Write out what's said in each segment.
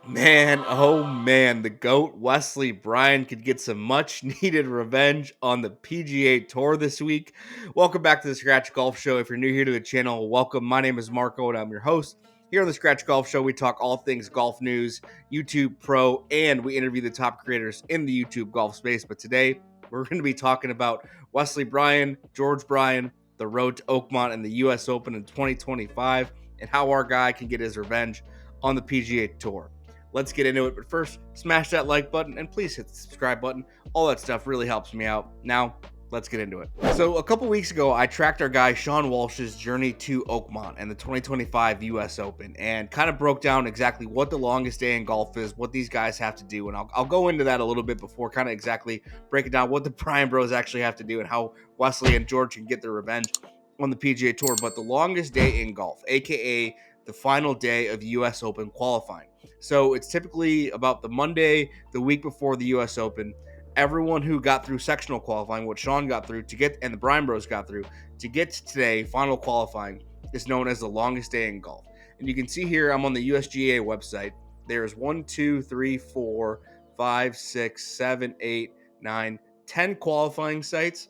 Man, oh man, the GOAT Wesley Bryan could get some much needed revenge on the PGA Tour this week. Welcome back to the Scratch Golf Show. If you're new here to the channel, welcome. My name is Marco and I'm your host. Here on the Scratch Golf Show, we talk all things golf news, YouTube Pro, and we interview the top creators in the YouTube golf space. But today, we're going to be talking about Wesley Bryan, George Bryan, the road to Oakmont and the US Open in 2025, and how our guy can get his revenge on the PGA Tour. Let's get into it, but first, smash that like button and please hit the subscribe button. All that stuff really helps me out. Now, let's get into it. So a couple weeks ago, I tracked our guy Sean Walsh's journey to Oakmont and the 2025 US Open and kind of broke down exactly what the longest day in golf is, what these guys have to do, and I'll go into that a little bit before kind of exactly breaking down what the Bryan Bros actually have to do and how Wesley and George can get their revenge on the PGA Tour. But the longest day in golf, aka the final day of US Open qualifying. So it's typically about the Monday, the week before the US Open. Everyone who got through sectional qualifying, what Sean got through to get, and the Bryan Bros got through to get to today, final qualifying, is known as the longest day in golf. And you can see here, I'm on the USGA website. There's 1, 2, 3, 4, 5, 6, 7, 8, 9, 10 qualifying sites.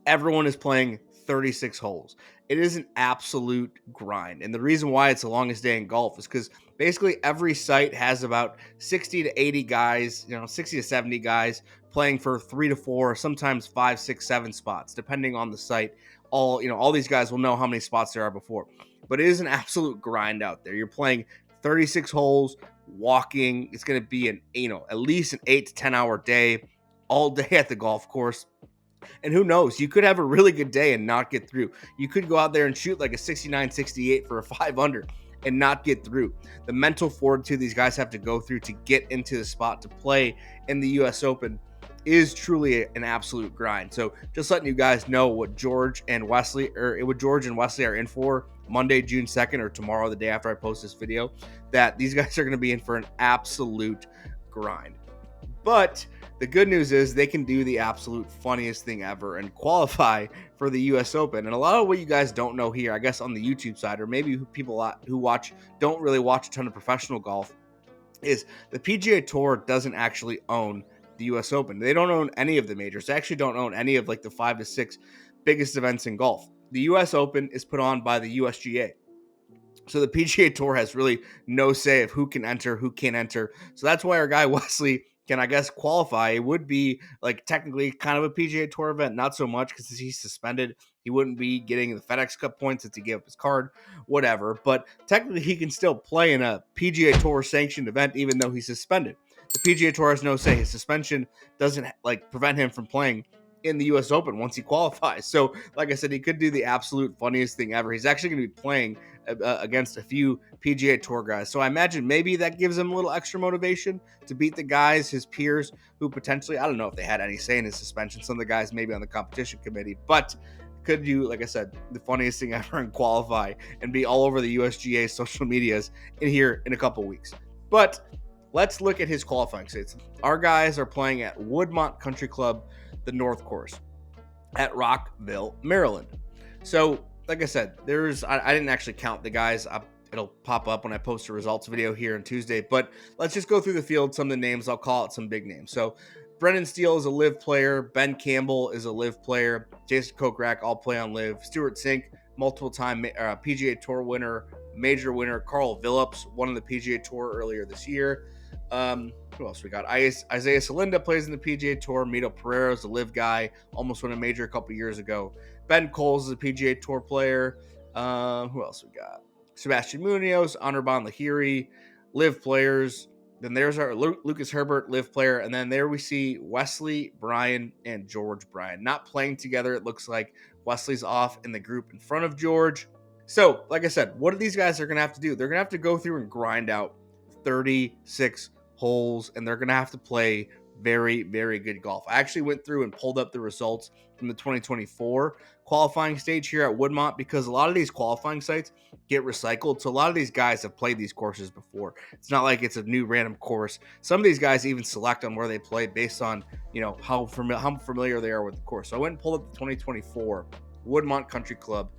Everyone is playing 36 holes. It is an absolute grind. And the reason why it's the longest day in golf is because basically every site has about 60 to 80 guys, 60 to 70 guys playing for 3 to 4, sometimes 5, 6, 7 spots, depending on the site. All these guys will know how many spots there are before. But it is an absolute grind out there. You're playing 36 holes, walking. It's going to be at least an 8 to 10 hour day, all day at the golf course. And who knows, you could have a really good day and not get through. You could go out there and shoot like a 69, 68 for a 5 under and not get through. The mental fortitude these guys have to go through to get into the spot to play in the US Open is truly an absolute grind. So just letting you guys know what George and Wesley are in for Monday, June 2nd, or tomorrow, the day after I post this video, that these guys are going to be in for an absolute grind. But the good news is they can do the absolute funniest thing ever and qualify for the US Open. And a lot of what you guys don't know here, I guess on the YouTube side, or maybe people who don't really watch a ton of professional golf, is the PGA Tour doesn't actually own the US Open. They don't own any of the majors. They actually don't own any of like the 5 to 6 biggest events in golf. The US Open is put on by the USGA. So the PGA Tour has really no say of who can enter, who can't enter. So that's why our guy Wesley can, I guess, qualify. It would be like technically kind of a PGA Tour event, not so much because he's suspended. He wouldn't be getting the FedEx Cup points if he gave up his card, whatever. But technically, he can still play in a PGA Tour sanctioned event even though he's suspended. The PGA Tour has no say. His suspension doesn't prevent him from playing in the US Open once he qualifies. So, like I said, he could do the absolute funniest thing ever. He's actually going to be playing against a few PGA Tour guys. So I imagine maybe that gives him a little extra motivation to beat the guys, his peers, who potentially, I don't know if they had any say in his suspension. Some of the guys maybe on the competition committee, but could do, like I said, the funniest thing ever and qualify and be all over the USGA social medias in here in a couple weeks. But let's look at his qualifying states. Our guys are playing at Woodmont Country Club, the North Course, at Rockville, Maryland. So, like I said, I didn't actually count the guys. It'll pop up when I post a results video here on Tuesday. But let's just go through the field, some of the names. I'll call out some big names. So Brendan Steele is a live player. Ben Campbell is a live player. Jason Kokrak, all play on live. Stuart Sink, multiple-time PGA Tour winner, major winner. Carl Phillips won the PGA Tour earlier this year. Who else we got? Isaiah Salinda plays in the PGA Tour. Mito Pereira is a live guy. Almost won a major a couple years ago. Ben Coles is a PGA Tour player. Who else we got? Sebastian Munoz, Anirban Lahiri, live players. Then there's our Lucas Herbert, live player. And then there we see Wesley, Bryan, and George Bryan. Not playing together. It looks like Wesley's off in the group in front of George. So, like I said, what are these guys are going to have to do? They're going to have to go through and grind out 36 holes, and they're going to have to play very, very good golf. I actually went through and pulled up the results from the 2024 qualifying stage here at Woodmont because a lot of these qualifying sites get recycled. So a lot of these guys have played these courses before. It's not like it's a new random course. Some of these guys even select on where they play based on, how familiar they are with the course. So I went and pulled up the 2024 Woodmont Country Club.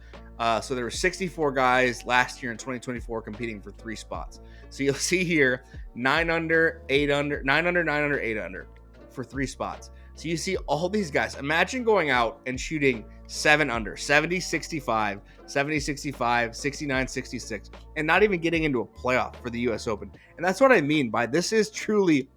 So there were 64 guys last year in 2024 competing for 3 spots. So you'll see here, 9 under, 8 under, 9 under, 9 under, 8 under for 3 spots. So you see all these guys. Imagine going out and shooting 7 under, 70, 65, 70, 65, 69, 66, and not even getting into a playoff for the US Open. And that's what I mean by this is truly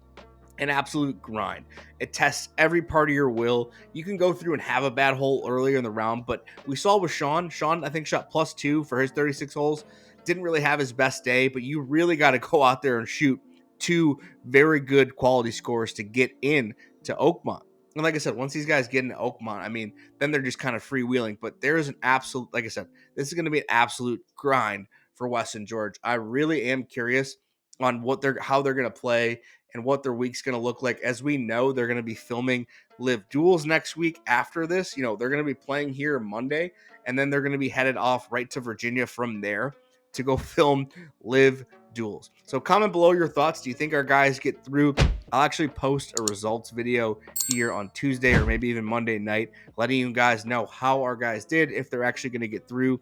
an absolute grind. It tests every part of your will. You can go through and have a bad hole earlier in the round, but we saw with Sean, I think shot +2 for his 36 holes. Didn't really have his best day, but you really got to go out there and shoot 2 very good quality scores to get in to Oakmont. And like I said, once these guys get into Oakmont, I mean, then they're just kind of freewheeling. But there's an absolute, like I said, this is going to be an absolute grind for Wes and George. I really am curious on how they're going to play and what their week's going to look like. As we know, they're going to be filming live duels next week after this. You know, they're going to be playing here Monday, and then they're going to be headed off right to Virginia from there to go film live duels. So comment below your thoughts. Do you think our guys get through? I'll actually post a results video here on Tuesday or maybe even Monday night, letting you guys know how our guys did, if they're actually going to get through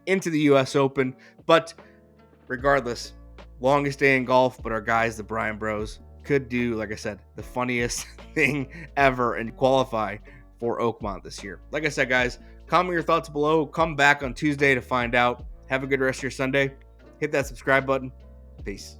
into the US Open. But regardless, longest day in golf, but our guys, the Bryan Bros, could do, like I said, the funniest thing ever and qualify for Oakmont this year. Like I said, guys, comment your thoughts below. Come back on Tuesday to find out. Have a good rest of your Sunday. Hit that subscribe button. Peace.